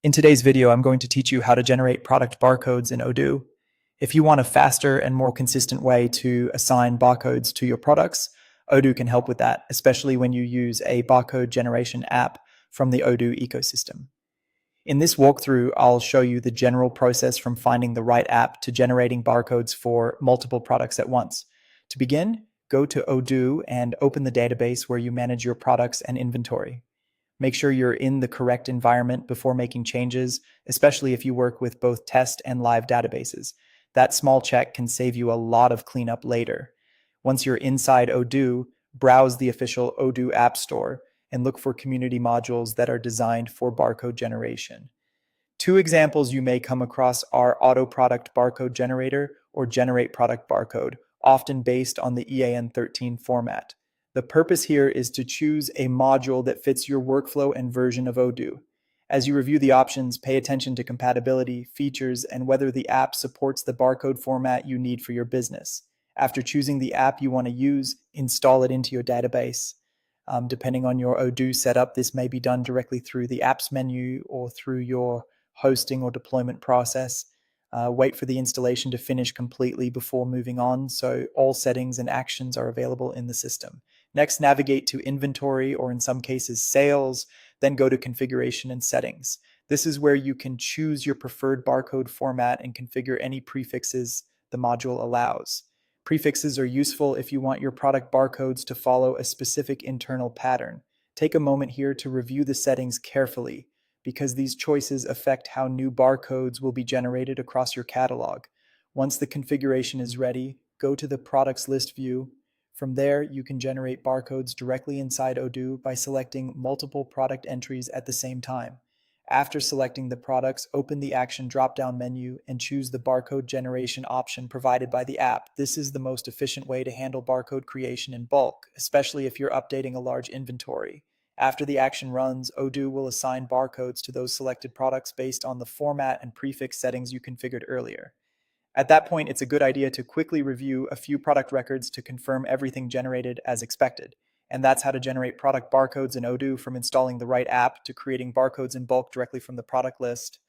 In today's video, I'm going to teach you how to generate product barcodes in Odoo. If you want a faster and more consistent way to assign barcodes to your products, Odoo can help with that, especially when you use a barcode generation app from the Odoo ecosystem. In this walkthrough, I'll show you the general process from finding the right app to generating barcodes for multiple products at once. To begin, go to Odoo and open the database where you manage your products and inventory. Make sure you're in the correct environment before making changes, especially if you work with both test and live databases. That small check can save you a lot of cleanup later. Once you're inside Odoo, browse the official Odoo App Store and look for community modules that are designed for barcode generation. Two examples you may come across are Auto Product Barcode Generator or Generate Product Barcode, often based on the EAN 13 format. The purpose here is to choose a module that fits your workflow and version of Odoo. As you review the options, pay attention to compatibility, features, and whether the app supports the barcode format you need for your business. After choosing the app you want to use, install it into your database. Depending on your Odoo setup, this may be done directly through the apps menu or through your hosting or deployment process. Wait for the installation to finish completely before moving on, so all settings and actions are available in the system. Next, navigate to Inventory, or in some cases, Sales, then go to Configuration and Settings. This is where you can choose your preferred barcode format and configure any prefixes the module allows. Prefixes are useful if you want your product barcodes to follow a specific internal pattern. Take a moment here to review the settings carefully, because these choices affect how new barcodes will be generated across your catalog. Once the configuration is ready, go to the Products List view. From there, you can generate barcodes directly inside Odoo by selecting multiple product entries at the same time. After selecting the products, open the Action drop-down menu and choose the barcode generation option provided by the app. This is the most efficient way to handle barcode creation in bulk, especially if you're updating a large inventory. After the action runs, Odoo will assign barcodes to those selected products based on the format and prefix settings you configured earlier. At that point, it's a good idea to quickly review a few product records to confirm everything generated as expected. And that's how to generate product barcodes in Odoo, from installing the right app to creating barcodes in bulk directly from the product list.